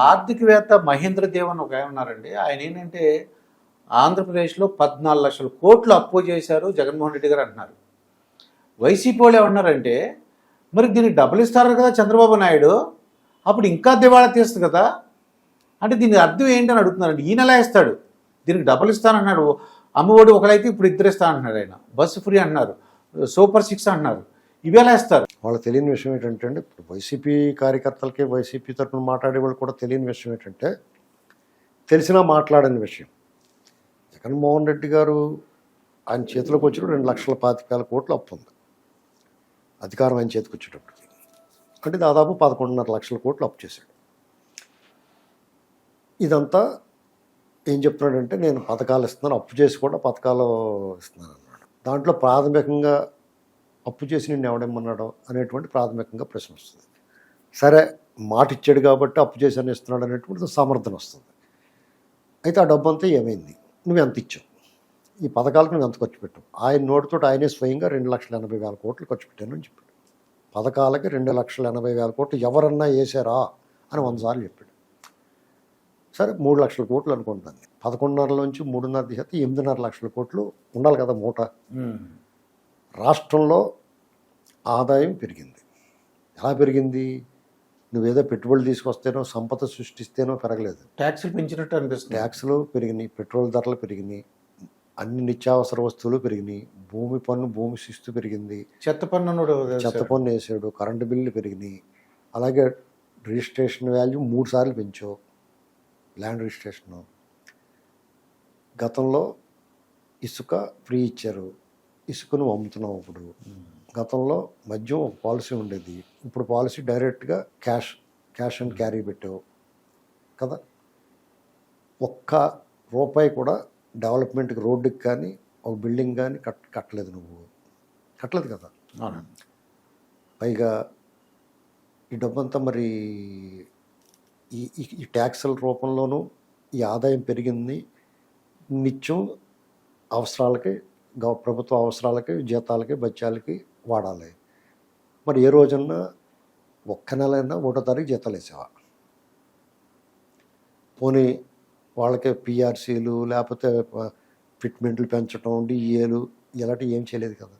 ఆర్థికవేత్త మహేంద్ర దేవ్ అని ఒక ఆయన ఉన్నారండి. ఆయన ఏంటంటే ఆంధ్రప్రదేశ్లో 14 లక్షల కోట్లు అప్పు చేశారు జగన్మోహన్ రెడ్డి గారు అంటున్నారు. వైసీపీ వాళ్ళు ఏమన్నారంటే మరి దీనికి డబ్బులు ఇస్తారు కదా చంద్రబాబు నాయుడు, అప్పుడు ఇంకా దివాళా తీస్తుంది కదా, అంటే దీని అర్థం ఏంటని అడుగుతున్నారండి. ఈ నెల ఇస్తాడు, దీనికి డబ్బులు ఇస్తానన్నాడు. అమ్మఒడి ఒకడైతే ఇప్పుడు ఇద్దరు ఇస్తానంటున్నాడు. ఆయన బస్సు ఫ్రీ అంటున్నారు, సూపర్ 6 అంటున్నారు. ఇవేలా ఇస్తారు? వాళ్ళకి తెలియని విషయం ఏంటంటే అండి, ఇప్పుడు వైసీపీ కార్యకర్తలకి వైసీపీ తరఫున మాట్లాడే వాళ్ళు కూడా తెలియని విషయం ఏంటంటే, తెలిసినా మాట్లాడని విషయం, జగన్మోహన్ రెడ్డి గారు ఆయన చేతిలోకి వచ్చిన 2,25,000 కోట్లు అప్పు ఉంది అధికారం ఆయన చేతికి వచ్చేటప్పటికి. అంటే దాదాపు 11.5 లక్షల కోట్లు అప్పు చేశాడు. ఇదంతా ఏం చెప్తున్నాడంటే నేను పథకాలు ఇస్తున్నాను, అప్పు చేసి కూడా పథకాలు ఇస్తున్నాను అన్నాడు. దాంట్లో ప్రాథమికంగా అప్పు చేసి నిన్ను ఎవడేమన్నాడో అనేటువంటి ప్రాథమికంగా ప్రశ్న వస్తుంది. సరే మాట ఇచ్చాడు కాబట్టి అప్పు చేసి అని ఇస్తున్నాడు అనేటువంటి సమర్థన వస్తుంది. అయితే ఆ డబ్బు అంతా ఏమైంది, నువ్వు ఎంత ఇచ్చావు, ఈ పథకాలకు నువ్వు ఎంత ఖర్చు పెట్టావు? ఆయన నోటితో ఆయనే స్వయంగా 2,80,000 కోట్లు ఖర్చు పెట్టాను అని చెప్పాడు. పథకాలకి 2,80,000 కోట్లు ఎవరన్నా వేసారా అని 100 సార్లు చెప్పాడు. సరే 3 లక్షల కోట్లు అనుకుంటుంది. 11.5 3.5 తీసేస్తే 8.5 లక్షల కోట్లు ఉండాలి కదా మూట. రాష్ట్రంలో ఆదాయం పెరిగింది. ఎలా పెరిగింది? నువ్వేదో పెట్టుబడులు తీసుకొస్తేనో సంపద సృష్టిస్తేనో పెరగలేదు. ట్యాక్సులు పెంచినట్టు అనిపిస్తుంది. ట్యాక్సులు పెరిగినాయి, పెట్రోల్ ధరలు పెరిగినాయి, అన్ని నిత్యావసర వస్తువులు పెరిగినాయి, భూమి పన్ను భూమి శిస్తు పెరిగింది, చెత్త పన్ను వేసాడు, కరెంటు బిల్లు పెరిగినాయి. అలాగే రిజిస్ట్రేషన్ వాల్యూ 3 సార్లు పెంచావు, ల్యాండ్ రిజిస్ట్రేషను. గతంలో ఇసుక ఫ్రీ ఇచ్చారు, ఇసుకను అమ్ముతున్నాం ఇప్పుడు. గతంలో మద్యం ఒక పాలసీ ఉండేది, ఇప్పుడు పాలసీ డైరెక్ట్గా క్యాష్ అండ్ క్యారీ పెట్టావు కదా. ఒక్క రూపాయి కూడా డెవలప్మెంట్కి, రోడ్డుకి కానీ ఒక బిల్డింగ్ కానీ కట్టలేదు. నువ్వు కట్టలేదు కదా. పైగా ఈ డబ్బంతా మరి ఈ ట్యాక్సుల రూపంలోనూ ఈ ఆదాయం పెరిగింది. నిత్యం అవసరాలకి, ప్రభుత్వ అవసరాలకి, జీతాలకి, బత్యాలకి వాడాలి. మరి ఏ రోజన్నా ఒక్క నెలైనా 1వ తారీఖు జీతాలు వేసావా? పోనీ వాళ్ళకి పిఆర్సీలు లేకపోతే ఫిట్మెంట్లు పెంచడం, డిఏలు ఇలాంటివి ఏం చేయలేదు కదా.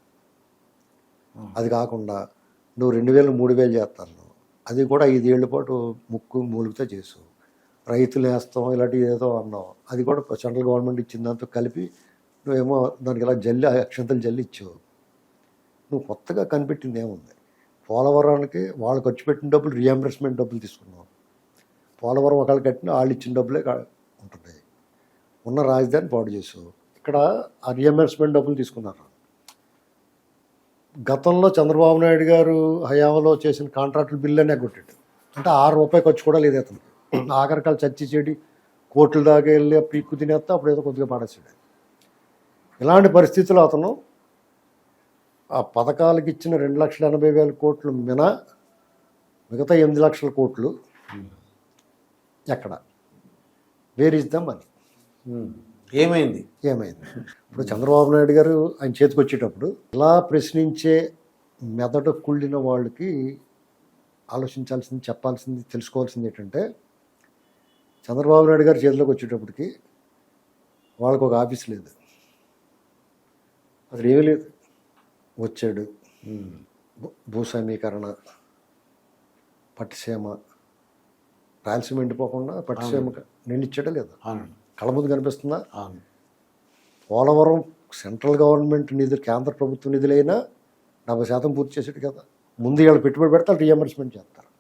అది కాకుండా నువ్వు 2,000 3,000 చేస్తాను, అది కూడా 5 ఏళ్ల పాటు ముక్కు మూలుగుతో చేసు. రైతులు వేస్తాం ఇలాంటివి ఏదో అన్నావు, అది కూడా సెంట్రల్ గవర్నమెంట్ ఇచ్చిన దాంతో కలిపి నువ్వేమో దానికి ఇలా అక్షంతలు జల్లి ఇచ్చావు. నువ్వు కొత్తగా కనిపెట్టింది ఏముంది? పోలవరానికి వాళ్ళు ఖర్చు పెట్టిన డబ్బులు రీఎంబర్స్మెంట్ డబ్బులు తీసుకున్నావు. పోలవరం ఒకళ్ళు కట్టిన వాళ్ళు ఇచ్చిన డబ్బులే ఉంటున్నాయి. ఉన్న రాజధాని పాడు చేసావు. ఇక్కడ ఆ రీఎంబర్స్మెంట్ డబ్బులు తీసుకున్నారు. గతంలో చంద్రబాబు నాయుడు గారు హయాంలో చేసిన కాంట్రాక్టుల బిల్లు అనే కొట్టాడు. అంటే ₹6 ఖర్చు కూడా లేదు అతను. ఆఖరికాలు చచ్చి చెడి కోట్ల దాకా వెళ్ళి పీక్కు తినేస్తే అప్పుడు ఏదో కొద్దిగా పాడేసాడు. ఇలాంటి పరిస్థితుల్లో అతను ఆ పథకాలకు ఇచ్చిన 2,80,000 కోట్లు మిగతా 8 లక్షల కోట్లు ఎక్కడ? Where is the money? ఏమైంది? ఇప్పుడు చంద్రబాబు నాయుడు గారు ఆయన చేతికి వచ్చేటప్పుడు ఇలా ప్రశ్నించే మెదడు కుళ్ళిన వాళ్ళకి ఆలోచించాల్సింది, చెప్పాల్సింది, తెలుసుకోవాల్సింది ఏంటంటే, చంద్రబాబు నాయుడు గారు చేతిలోకి వచ్చేటప్పటికి వాళ్ళకు ఒక ఆఫీస్ లేదు, అసలు ఏమీ లేదు. వచ్చాడు, భూ సమీకరణ, పట్టిసీమ, రాయలసీమ ఎండిపోకుండా పట్టిసీమ నీళ్ళు ఇచ్చాడా లేదా? కళ్ళ ముందు కనిపిస్తుందా? పోలవరం సెంట్రల్ గవర్నమెంట్ నిధులు, కేంద్ర ప్రభుత్వ నిధులైనా 70% పూర్తి చేసాడు కదా. ముందు వీళ్ళు పెట్టుబడి పెడతారు, రీఎంబర్స్మెంట్ చేస్తారు.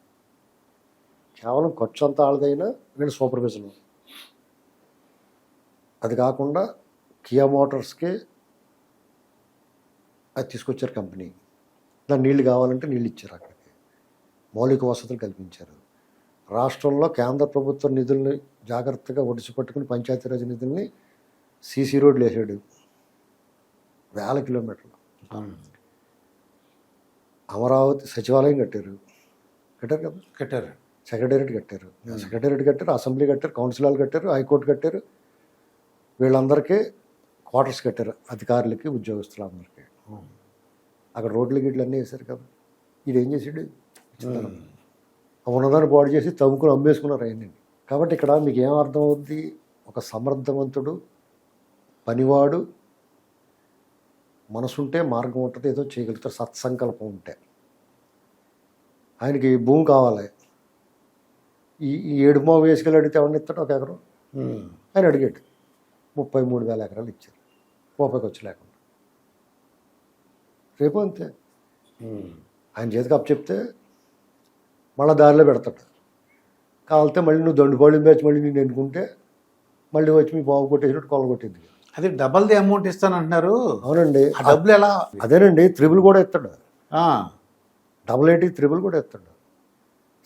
కేవలం ఖర్చు అంతా వాళ్ళదైనా వీళ్ళు సూపర్విజన్. అది కాకుండా కియా మోటార్స్కి అది తీసుకొచ్చారు కంపెనీ. దాని నీళ్లు కావాలంటే నీళ్ళు ఇచ్చారు, అక్కడికి మౌలిక వసతులు కల్పించారు. రాష్ట్రంలో కేంద్ర ప్రభుత్వ నిధుల్ని జాగ్రత్తగా ఒడిసి పట్టుకుని పంచాయతీరాజ్ నిధుల్ని సీసీ రోడ్లు వేసాడు, 1000 కిలోమీటర్లు. అమరావతి సచివాలయం కట్టారు కదా, సెక్రటేరియట్ కట్టారు, అసెంబ్లీ కట్టారు, కౌన్సిల్ హాల్ కట్టారు, హైకోర్టు కట్టారు. వీళ్ళందరికీ క్వార్టర్స్ కట్టారు, అధికారులకి, ఉద్యోగస్తులందరికీ. అక్కడ రోడ్లు గిడ్లు అన్నీ వేశారు కదా. ఇది ఏం చేసాడు? ఉన్నదాన్ని పాడు చేసి తవ్వుకుని అమ్మేసుకున్నారు అవన్నీ. కాబట్టి ఇక్కడ మీకు ఏం అర్థం అవుద్ది, ఒక సమర్థవంతుడు పనివాడు మనసుంటే మార్గం ఉంటుంది, ఏదో చేయగలుగుతారు సత్సంకల్పం ఉంటే. ఆయనకి భూమి కావాలి, ఈ ఏడుమో వేసుకెళ్ళి అడిగితే ఎవరిని ఇస్తాడు ఒక ఎకరం, ఆయన అడిగాడు 33,000 ఎకరాలు ఇచ్చారు రూపాయి ఖర్చు లేకుండా. రేపు అంతే, ఆయన చేతికి అప్పు చెప్తే మళ్ళీ దారిలో పెడతాడు. కావాలితే మళ్ళీ నువ్వు దండుపాళెం బ్యాచ్ మళ్ళీ నేను ఎన్నుకుంటే మళ్ళీ వచ్చి మీ బాబు కొట్టేసినట్టు కొల్ల కొట్టింది. అది డబల్ ది అమౌంట్ ఇస్తానంటున్నారు. అవునండి, ఆ డబ్బులు ఎలా? అదేనండి, త్రిబుల్ కూడా ఎత్తాడు, ఆ, 88 త్రిబుల్ కూడా ఎత్తాడు.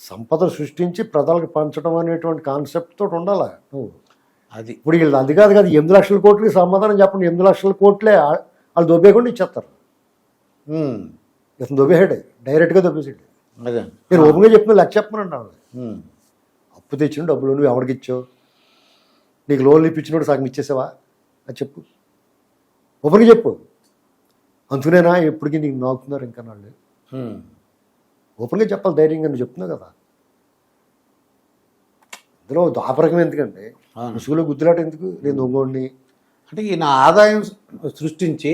సంపద సృష్టించి ప్రజలకు పంచడం అనేటువంటి కాన్సెప్ట్ తోటి ఉండాలి నువ్వు. అది ఇప్పుడు వీళ్ళు అది కాదు కదా, 8 లక్షల కోట్లకి సమాధానం చెప్పండి. 8 లక్షల కోట్లే వాళ్ళు దొబ్బేయకుండా ఇచ్చేస్తారు. ఇతను దొబ్బేసాడు, డైరెక్ట్గా దొబ్బేసాడు. అదే నేను ఓపెన్గా చెప్పిన లెక్క చెప్పమనండి వాళ్ళు. అప్పు తెచ్చిన డబ్బులు నువ్వు ఎవరికి ఇచ్చావు, నీకు లోన్లు ఇప్పించినోడు సగం ఇచ్చేసావా అది చెప్పు, ఓపెన్గా చెప్పు. అందుకునేనా ఎప్పటికీ నీకు నాకుతున్నారు ఇంకా వాళ్ళు. ఓపెన్గా చెప్పాలి, ధైర్యంగా నువ్వు చెప్తున్నావు కదా. ఇందులో దాపరకం ఎందుకండి, ముసుగులో గుద్దులాట ఎందుకు, నేను దొంగోడిని అంటే ఈయన ఆదాయం సృష్టించి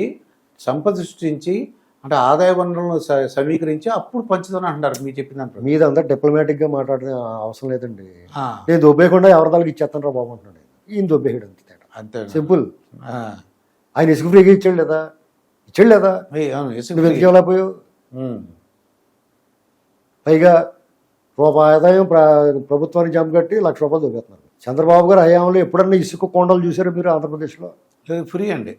సంపద సృష్టించి అంటే ఆదాయ వనరులను సమీకరించి అప్పుడు పంచుతాను అంటున్నారు మీరు చెప్పిన మీద అంతా డిప్లొమాటిక్గా మాట్లాడే అవసరం లేదండి. నేను దొబ్బేయకుండా ఎవరి దానికి ఇచ్చేస్తాను రా బాబు అంటున్నాడు. ఈయన దొబ్బేయడం అంతే తేడా, అంతే సింపుల్. ఆయన ఇసుక ఫ్రీగా ఇచ్చాడు లేదా, ఇచ్చాడు లేదా, నువ్వు ఎందుకు ఇవ్వలేకపోయావు. పైగా రూపాయి ఆదాయం ప్రభుత్వానికి జమ కట్టి ₹1,00,000 దొబ్బేస్తున్నారు. చంద్రబాబు గారు హయాంలో ఎప్పుడన్నా ఇసుక కొండలు చూసారా మీరు ఆంధ్రప్రదేశ్లో? ఫ్రీ అండి,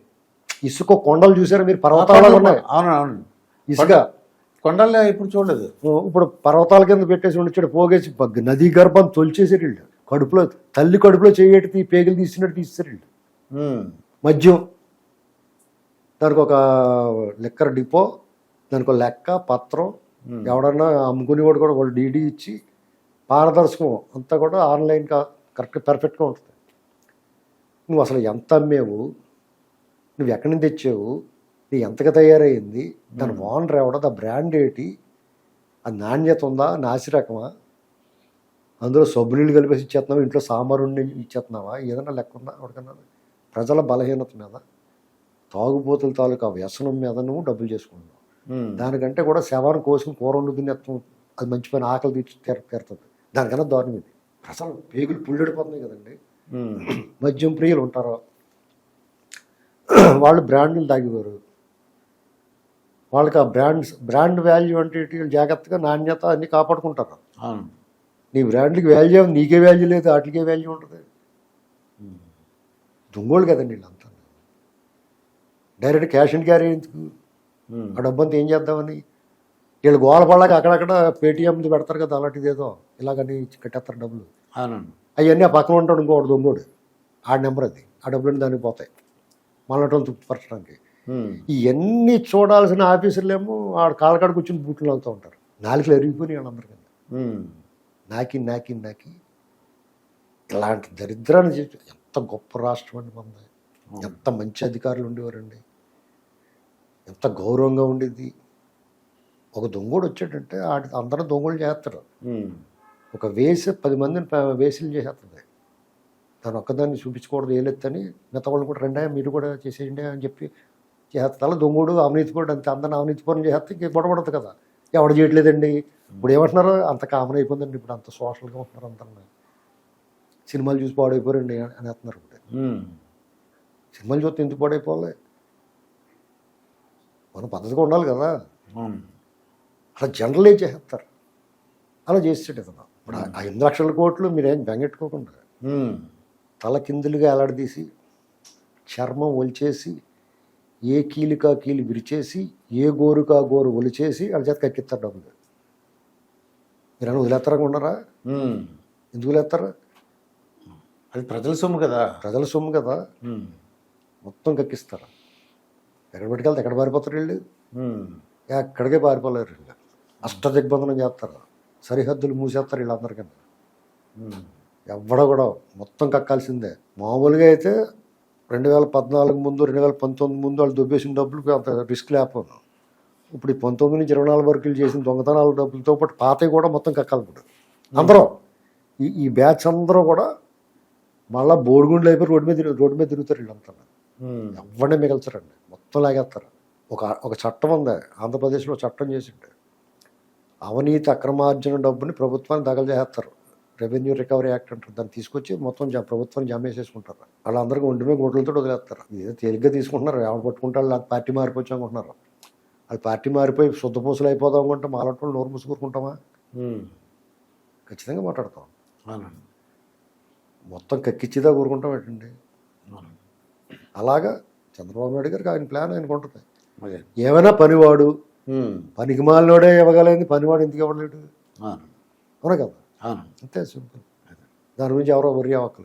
ఇసుక కొండలు చూసారా మీరు? పర్వతాలు ఉన్నాయి. అవును అవును, ఇసుక కొండల్లో ఇప్పుడు చూడలేదు. ఇప్పుడు పర్వతాల కింద పెట్టేసి ఉండిచ్చాడు, పోగేసి నదీ గర్భం తొలిచేసారు వీళ్ళు. కడుపులో తల్లి కడుపులో చేయటి పేగులు తీసినట్టు తీస్తారు వీళ్ళు. మద్యం దానికి ఒక లిక్కర్ డిపో, దానికి ఒక లెక్క పత్రం, ఎవడన్నా అమ్ముకునేవాడు కూడా వాళ్ళు డీడీ ఇచ్చి పారదర్శకం అంతా కూడా ఆన్లైన్ కరెక్ట్ పర్ఫెక్ట్గా ఉంటుంది. నువ్వు అసలు ఎంత అమ్మేవు, నువ్వు ఎక్కడి నుంచి తెచ్చావు, నీ ఎంతగా తయారైంది, దాని ఓనర్ ఎవడో, దా బ్రాండ్ ఏంటి, అది నాణ్యత ఉందా, నాసిరకమా, అందులో సబ్బు నీళ్ళు కలిపేసి ఇచ్చేస్తున్నావా, ఇంట్లో సాంబారు ఉండి ఇచ్చేస్తున్నావా, ఏదైనా లెక్క ఉందా ఎవరికన్నా? ప్రజల బలహీనత మీద, తాగుబోతుల తాలూకా వ్యసనం మీద నువ్వు డబ్బులు చేసుకుంటున్నావు. దానికంటే కూడా శవాన్ని కోసుకుని కూర వండుకుని అది మంచి పని, ఆకలి తీరుతుంది. దానికన్నా దారుణం ఇది. ప్రజలు పేగులు పుల్లెడిపోతున్నాయి కదండి. మద్యం ప్రియులు ఉంటారు, వాళ్ళు బ్రాండ్లు తాగేవారు, వాళ్ళకి ఆ బ్రాండ్ వాల్యూ అంటే జాగ్రత్తగా నాణ్యత అన్నీ కాపాడుకుంటారు. నీ బ్రాండ్కి వాల్యూ, నీకే వాల్యూ లేదు, వాటికే వాల్యూ ఉంటుంది. దొంగోళ్ళు కదండి వీళ్ళంతా. డైరెక్ట్ క్యాష్ అండ్ క్యారీ ఎందుకు, ఆ డబ్బంతా ఏం చేద్దామని వీళ్ళు గోలపడలేక అక్కడక్కడ పేటీఎం పెడతారు కదా, అలాంటిది ఏదో ఇలాగని కట్టేస్తారు డబ్బులు. అవన్నీ ఆ పక్కన ఉంటాడు ఇంకోటి దొంగోడు, ఆ నెంబర్ అది, ఆ డబ్బులు దానికి పోతాయి మళ్ళీ తృప్తిపరచడానికి. ఇవన్నీ చూడాల్సిన ఆఫీసర్లేమో ఆడ కాళ్ళకాడ కూర్చొని బూట్లు వెళ్తూ ఉంటారు. నాలుగులు ఎరిగిపోయినాయి వాళ్ళందరికీ. నాకి నాకి నాకి ఇలాంటి దరిద్రాన్ని చేసి, ఎంత గొప్ప రాష్ట్రం అండి మనది, ఎంత మంచి అధికారులు ఉండేవారండి, ఎంత గౌరవంగా ఉండేది. ఒక దొంగోడు వచ్చాడంటే అందరూ దొంగలు చేస్తారు. ఒక వేసి 10 మందిని వేసులు చేసేస్తుంది. దాని ఒక్కదాన్ని చూపించకూడదు ఏలెత్తని, మిగతా వాళ్ళు కూడా రండి మీరు కూడా చేసేయండి అని చెప్పి చేస్తుంది. అలా దొంగోడు అవినీతిపరుడు అంతే, అందరిని అవినీతిపరులు చేస్తే ఇంక గొడవడదు కదా, ఎవడు చేయట్లేదండి. ఇప్పుడు ఏమంటున్నారు, అంత కామన్ అయిపోయిందండి, ఇప్పుడు అంత సోషల్గా ఉంటున్నారు అందరిని. సినిమాలు చూసి పాడైపోరండి అని అంటున్నారు. ఇప్పుడు సినిమాలు చూస్తే ఎందుకు పాడైపోవాలి, మన పద్ధతిగా ఉండాలి కదా. అలా జనరల్ చేసేస్తారు, అలా చేసేట ఇతను. ఇప్పుడు 5 లక్షల కోట్లు మీరేం బెంగెట్టుకోకుండా తల కిందులుగా ఎలాడదీసి, చర్మం ఒలిచేసి, ఏ కీలుకా కీలు విరిచేసి, ఏ గోరుకా గోరు ఒలిచేసి వాళ్ళ చేత కక్కిస్తారు డబ్బులు. మీరు అని వదిలేస్తారా ఉన్నారా? ఎందుకు వదిలేస్తారా? అది ప్రజల సొమ్ము కదా, ప్రజల సొమ్ము కదా, మొత్తం కక్కిస్తారు. ఎక్కడ పెట్టుకెళ్తే ఎక్కడ పారిపోతారు వీళ్ళు? ఎక్కడికే పారిపోలేరు వీళ్ళు. అష్టదిగ్బంధనం చేస్తారు, సరిహద్దులు మూసేస్తారు వీళ్ళందరికన్నా. ఎవడ కూడా మొత్తం కక్కాల్సిందే. మామూలుగా అయితే 2014 ముందు 2019 ముందు వాళ్ళు దొబ్బేసిన డబ్బులు అంత రిస్క్ లేకపోను. ఇప్పుడు 19 నుంచి 24 వరకు చేసిన దొంగతనాల డబ్బులతో పాటు పాతవి కూడా మొత్తం కక్కాలి. ఇప్పుడు అందరం ఈ బ్యాచ్ అందరూ కూడా మళ్ళీ బోడిగుండ్లు అయిపోయి రోడ్డు మీద తిరుగుతారు వీళ్ళంతా. ఎవరినే మిగల్చరండి, మొత్తం లాగేస్తారు. ఒక చట్టం ఉంది ఆంధ్రప్రదేశ్లో, చట్టం చేసిండే అవినీతి అక్రమార్జన డబ్బుని ప్రభుత్వాన్ని దగలు చేస్తారు. రెవెన్యూ రికవరీ యాక్ట్ అంటారు. దాన్ని తీసుకొచ్చి మొత్తం ప్రభుత్వాన్ని జమ వేసేసుకుంటారు. వాళ్ళందరికీ ఒంటి మీద గుడ్లతో వదిలేస్తారు. ఏదో తేలిగ్గా తీసుకుంటున్నారు, ఎవరు పట్టుకుంటారు, లేకపోతే పార్టీ మారిపోవచ్చు అనుకుంటున్నారు. అది పార్టీ మారిపోయి శుద్ధపూసలు అయిపోదాం అనుకుంటే మాలాంటి నోరు మూసుకూరుకుంటామా? ఖచ్చితంగా మాట్లాడతాం. అవునండి. మొత్తం కక్కిచ్చిదా కూరుకుంటాం ఏంటండి? అలాగా చంద్రబాబు నాయుడు గారికి ఆయన ప్లాన్ ఆయనకు ఉంటుంది. అదే. ఏమైనా పనివాడు, పనికి మాలినోడే ఇవ్వగలేదు, పనివాడు ఎందుకు ఇవ్వలేడు? అవునా కదా? అవును. అంతే సింపుల్. దాని గురించి ఎవరో వర్రీ అవ్వక్కలేదు.